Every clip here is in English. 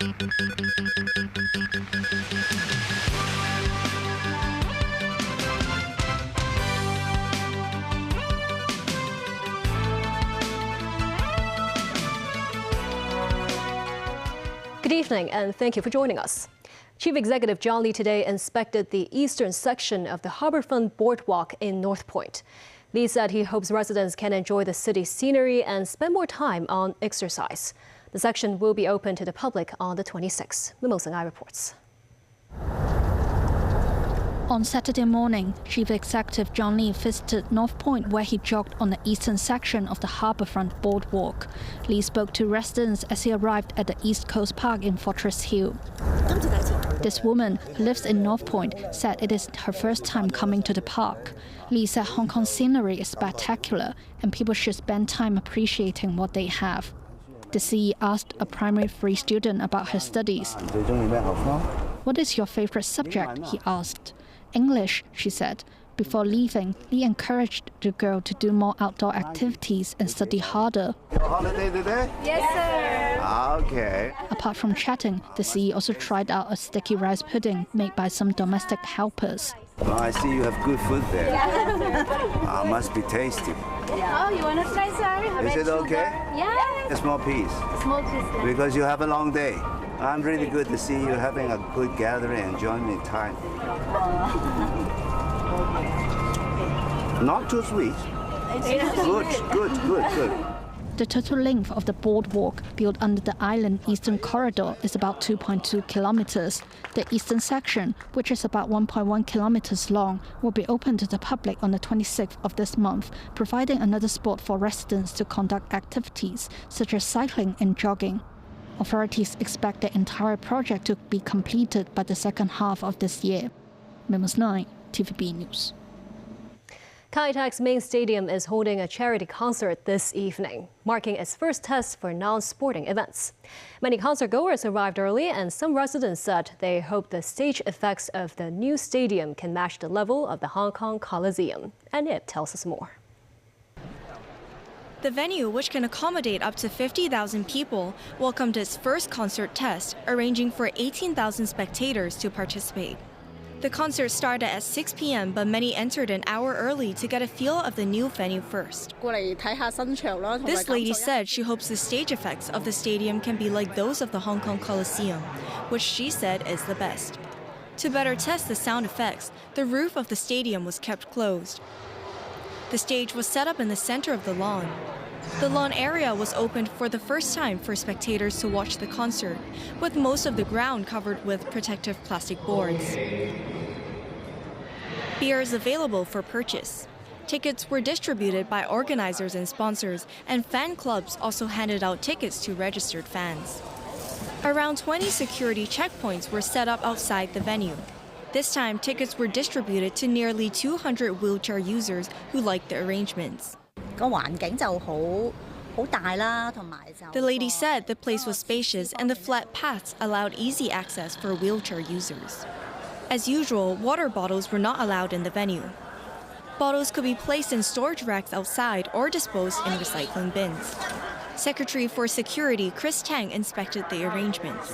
Good evening and thank you for joining us. Chief Executive John Lee today inspected the eastern section of the Harbourfront Boardwalk in North Point. Lee said he hopes residents can enjoy the city's scenery and spend more time on exercise. The section will be open to the public on the 26th. Mimosa Ngai reports. On Saturday morning, Chief Executive John Lee visited North Point where he jogged on the eastern section of the Harbourfront Boardwalk. Lee spoke to residents as he arrived at the East Coast Park in Fortress Hill. This woman, who lives in North Point, said it is her first time coming to the park. Lee said Hong Kong's scenery is spectacular and people should spend time appreciating what they have. The CE asked a primary 3 student about her studies. What is your favorite subject? He asked. English, she said. Before leaving, Lee encouraged the girl to do more outdoor activities and study harder. Your holiday today? Yes, sir. Okay. Apart from chatting, the CE also tried out a sticky rice pudding made by some domestic helpers. Well, I see you have good food there. Must be tasty. Oh, you want to try, sir? Is it okay? Yeah. A small piece. Small piece. Because you have a long day. I'm really good to see you having a good gathering and enjoyment time. Not too sweet. Good. The total length of the boardwalk built under the island Eastern Corridor is about 2.2 kilometers. The eastern section, which is about 1.1 kilometers long, will be open to the public on the 26th of this month, providing another spot for residents to conduct activities such as cycling and jogging. Authorities expect the entire project to be completed by the second half of this year. Memos 9, TVB News. Kai Tak's main stadium is holding a charity concert this evening, marking its first test for non-sporting events. Many concert-goers arrived early, and some residents said they hope the stage effects of the new stadium can match the level of the Hong Kong Coliseum. And it tells us more. The venue, which can accommodate up to 50,000 people, welcomed its first concert test, arranging for 18,000 spectators to participate. The concert started at 6 p.m., but many entered an hour early to get a feel of the new venue first. This lady said she hopes the stage effects of the stadium can be like those of the Hong Kong Coliseum, which she said is the best. To better test the sound effects, the roof of the stadium was kept closed. The stage was set up in the center of the lawn. The lawn area was opened for the first time for spectators to watch the concert, with most of the ground covered with protective plastic boards. Beer is available for purchase. Tickets were distributed by organizers and sponsors, and fan clubs also handed out tickets to registered fans. Around 20 security checkpoints were set up outside the venue. This time, tickets were distributed to nearly 200 wheelchair users who liked the arrangements. The lady said the place was spacious and the flat paths allowed easy access for wheelchair users. As usual, water bottles were not allowed in the venue. Bottles could be placed in storage racks outside or disposed in recycling bins. Secretary for Security Chris Tang inspected the arrangements.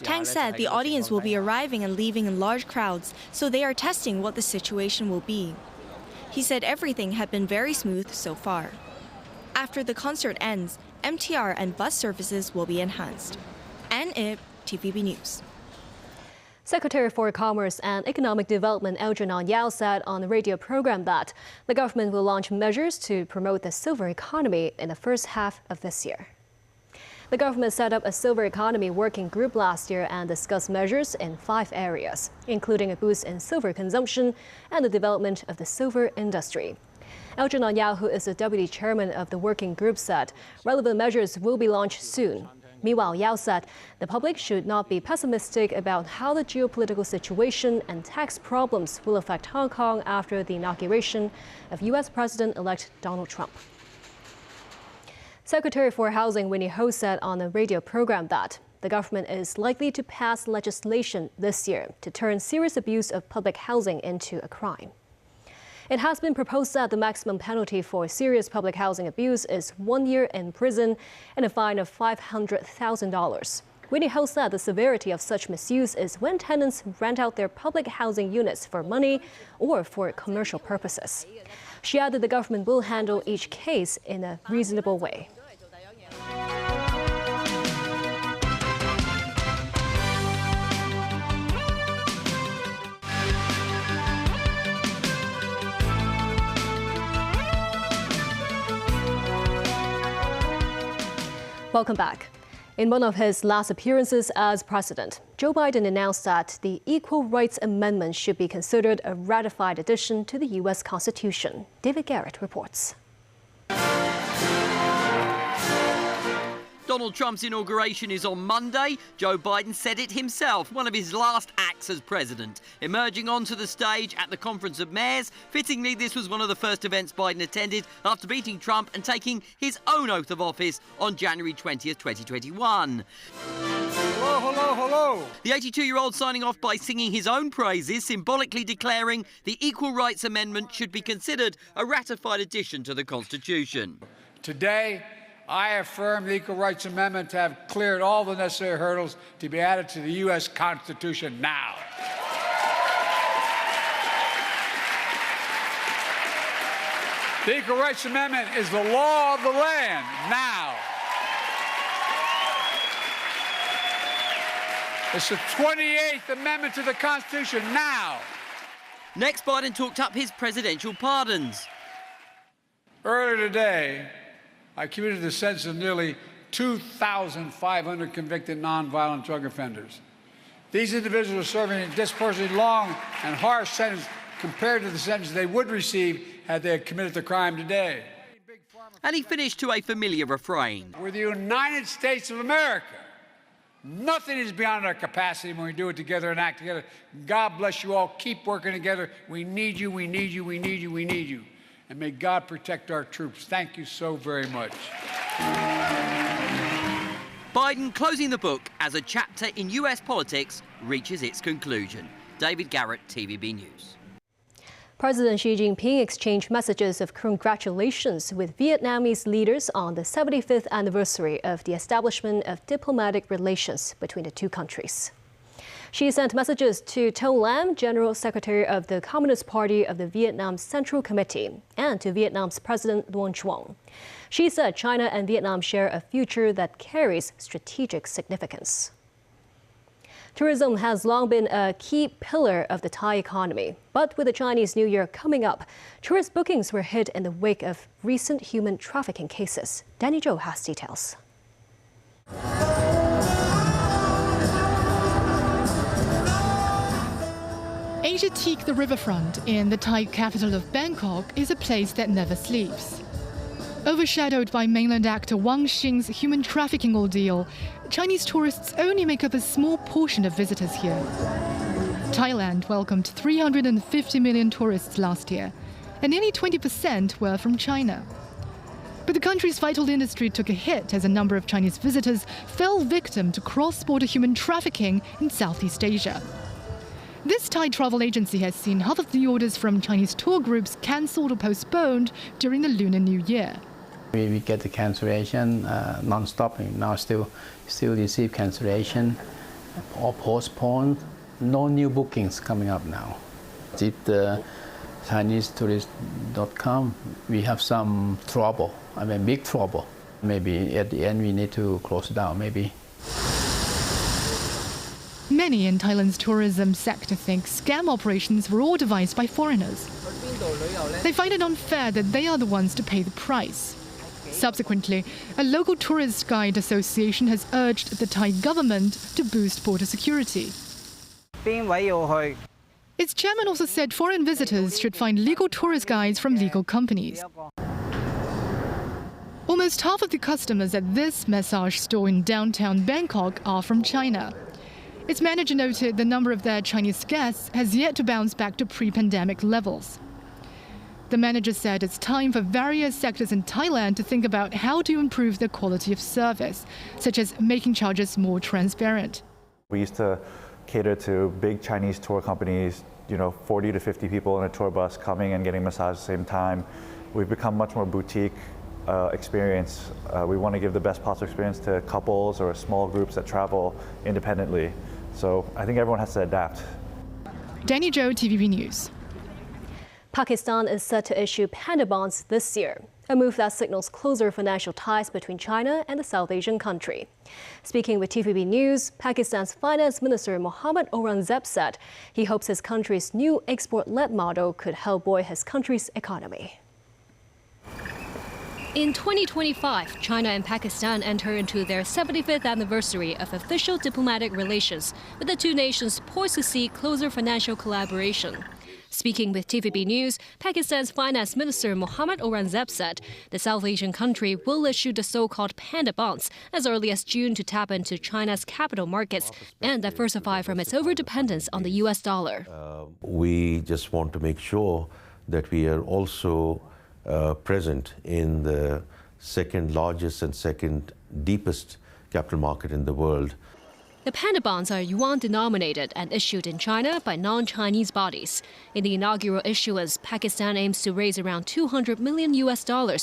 Tang said the audience will be arriving and leaving in large crowds, so they are testing what the situation will be. He said everything had been very smooth so far. After the concert ends, MTR and bus services will be enhanced. And TVB News. Secretary for Commerce and Economic Development Algernon Yao said on the radio program that the government will launch measures to promote the silver economy in the first half of this year. The government set up a silver economy working group last year and discussed measures in 5 areas, including a boost in silver consumption and the development of the silver industry. Algernon Yao, who is the deputy chairman of the working group, said relevant measures will be launched soon. Meanwhile, Yao said the public should not be pessimistic about how the geopolitical situation and tax problems will affect Hong Kong after the inauguration of U.S. President-elect Donald Trump. Secretary for Housing Winnie Ho said on the radio program that the government is likely to pass legislation this year to turn serious abuse of public housing into a crime. It has been proposed that the maximum penalty for serious public housing abuse is 1 year in prison and a fine of $500,000. Whitney hopes that the severity of such misuse is when tenants rent out their public housing units for money or for commercial purposes. She added the government will handle each case in a reasonable way. Welcome back. In one of his last appearances as president, Joe Biden announced that the Equal Rights Amendment should be considered a ratified addition to the U.S. Constitution. David Garrett reports. Donald Trump's inauguration is on Monday. Joe Biden said it himself, one of his last acts as president. Emerging onto the stage at the Conference of Mayors, fittingly this was one of the first events Biden attended after beating Trump and taking his own oath of office on January 20th, 2021. Hello, hello, hello. The 82-year-old signing off by singing his own praises, symbolically declaring the Equal Rights Amendment should be considered a ratified addition to the Constitution. Today, I affirm the Equal Rights Amendment to have cleared all the necessary hurdles to be added to the U.S. Constitution now. The Equal Rights Amendment is the law of the land now. It's the 28th Amendment to the Constitution now. Next, Biden talked up his presidential pardons. Earlier today, I commuted the sentence of nearly 2,500 convicted nonviolent drug offenders. These individuals are serving a disproportionately long and harsh sentence compared to the sentence they would receive had they committed the crime today. And he finished to a familiar refrain. We're the United States of America. Nothing is beyond our capacity when we do it together and act together. God bless you all. Keep working together. We need you, we need you, we need you, we need you. And may God protect our troops. Thank you so very much. Biden closing the book as a chapter in US politics reaches its conclusion. David Garrett, TVB News. President Xi Jinping exchanged messages of congratulations with Vietnamese leaders on the 75th anniversary of the establishment of diplomatic relations between the two countries. She sent messages to To Lam, General Secretary of the Communist Party of the Vietnam Central Committee, and to Vietnam's President Nguyen Xuan. She said China and Vietnam share a future that carries strategic significance. Tourism has long been a key pillar of the Thai economy, but with the Chinese New Year coming up, tourist bookings were hit in the wake of recent human trafficking cases. Danny Zhou has details. Asiatique, the riverfront in the Thai capital of Bangkok, is a place that never sleeps. Overshadowed by mainland actor Wang Xing's human trafficking ordeal, Chinese tourists only make up a small portion of visitors here. Thailand welcomed 350 million tourists last year, and nearly 20% were from China. But the country's vital industry took a hit as a number of Chinese visitors fell victim to cross-border human trafficking in Southeast Asia. This Thai travel agency has seen half of the orders from Chinese tour groups cancelled or postponed during the Lunar New Year. We get the cancellation non-stop. Now still receive cancellation or postponed. No new bookings coming up now. If the ChineseTourist.com, we have some trouble. I mean, big trouble. Maybe at the end we need to close it down. Maybe. Many in Thailand's tourism sector think scam operations were all devised by foreigners. They find it unfair that they are the ones to pay the price. Subsequently, a local tourist guide association has urged the Thai government to boost border security. Its chairman also said foreign visitors should find legal tourist guides from legal companies. Almost half of the customers at this massage store in downtown Bangkok are from China. Its manager noted the number of their Chinese guests has yet to bounce back to pre-pandemic levels. The manager said it's time for various sectors in Thailand to think about how to improve the quality of service, such as making charges more transparent. We used to cater to big Chinese tour companies 40 to 50 people in a tour bus coming and getting massaged at the same time. We've become much more boutique experience. We want to give the best possible experience to couples or small groups that travel independently. So I think everyone has to adapt. Danny Zhou, TVB News. Pakistan is set to issue panda bonds this year, a move that signals closer financial ties between China and the South Asian country. Speaking with TVB News, Pakistan's Finance Minister Mohammad Aurangzeb said he hopes his country's new export-led model could help buoy his country's economy. In 2025, China and Pakistan enter into their 75th anniversary of official diplomatic relations, with the two nations poised to see closer financial collaboration. Speaking with TVB News, Pakistan's Finance Minister Mohammad Aurangzeb said the South Asian country will issue the so-called panda bonds as early as June to tap into China's capital markets and diversify from its overdependence on the US dollar. We just want to make sure that we are also present in the second largest and second deepest capital market in the world. The panda bonds are yuan-denominated and issued in China by non-Chinese bodies. In the inaugural issuance, Pakistan aims to raise around $200 million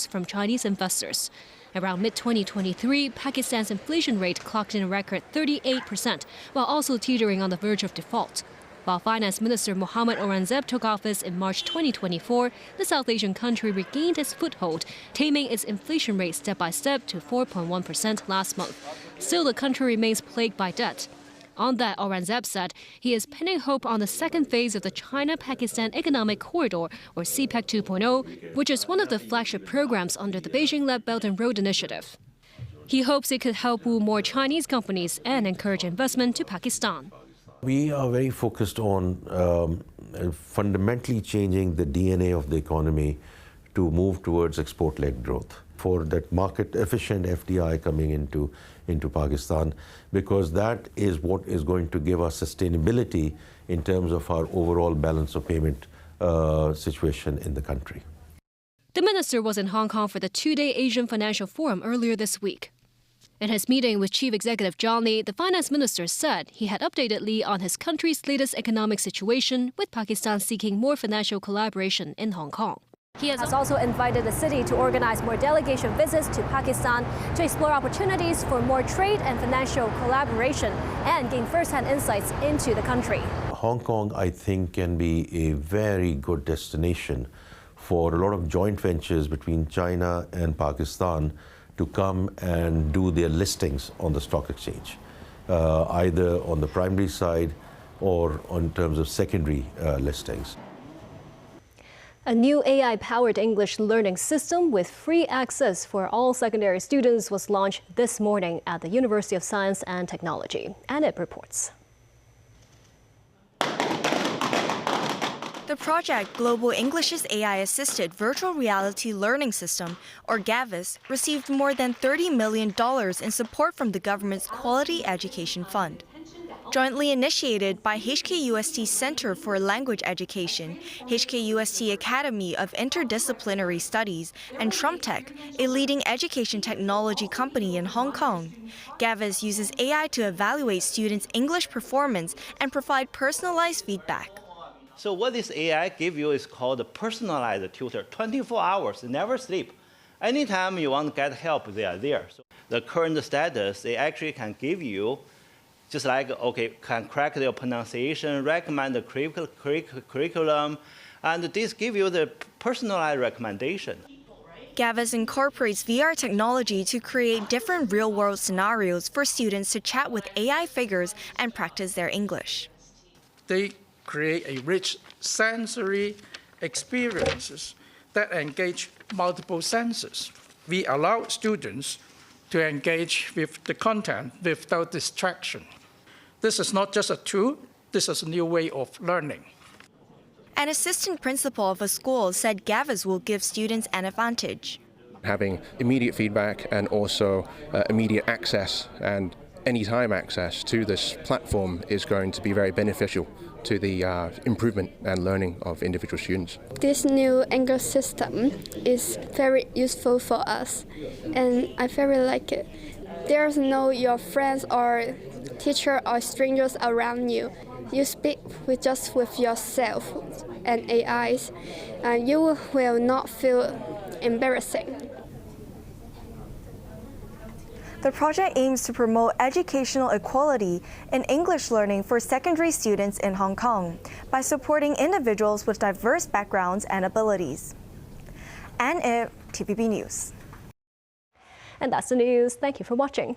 from Chinese investors. Around mid-2023, Pakistan's inflation rate clocked in a record 38%, while also teetering on the verge of default. While Finance Minister Mohammad Aurangzeb took office in March 2024, the South Asian country regained its foothold, taming its inflation rate step by step to 4.1% last month. Still, the country remains plagued by debt. On that, Aurangzeb said he is pinning hope on the second phase of the China-Pakistan Economic Corridor, or CPEC 2.0, which is one of the flagship programs under the Beijing-led Belt and Road Initiative. He hopes it could help woo more Chinese companies and encourage investment to Pakistan. We are very focused on fundamentally changing the DNA of the economy to move towards export-led growth for that market-efficient FDI coming into Pakistan, because that is what is going to give us sustainability in terms of our overall balance of payment situation in the country. The minister was in Hong Kong for the two-day Asian Financial Forum earlier this week. In his meeting with Chief Executive John Lee, the finance minister said he had updated Lee on his country's latest economic situation, with Pakistan seeking more financial collaboration in Hong Kong. He has also invited the city to organize more delegation visits to Pakistan to explore opportunities for more trade and financial collaboration and gain first-hand insights into the country. Hong Kong, I think, can be a very good destination for a lot of joint ventures between China and Pakistan to come and do their listings on the stock exchange, either on the primary side or in terms of secondary listings. A new AI-powered English learning system with free access for all secondary students was launched this morning at the University of Science and Technology. And it reports. The project Global English's AI-assisted virtual reality learning system, or GAVIS, received more than $30 million in support from the government's Quality Education Fund. Jointly initiated by HKUST Center for Language Education, HKUST Academy of Interdisciplinary Studies, and TrumpTech, a leading education technology company in Hong Kong. GAVIS uses AI to evaluate students' English performance and provide personalized feedback. So what this AI gives you is called a personalized tutor, 24 hours, never sleep. Anytime you want to get help, they are there. So the current status, they actually can give you, just like, okay, can correct your pronunciation, recommend the curriculum, and this gives you the personalized recommendation. GAVIS incorporates VR technology to create different real-world scenarios for students to chat with AI figures and practice their English. They create a rich sensory experiences that engage multiple senses. We allow students to engage with the content without distraction. This is not just a tool, this is a new way of learning. An assistant principal of a school said GAVIS will give students an advantage. Having immediate feedback and also immediate access and anytime access to this platform is going to be very beneficial to the improvement and learning of individual students. This new English system is very useful for us, and I very like it. There's no your friends or teacher or strangers around you. you speak with yourself and AIs, and you will not feel embarrassing. The project aims to promote educational equality and English learning for secondary students in Hong Kong by supporting individuals with diverse backgrounds and abilities. TVB News. And that's the news. Thank you for watching.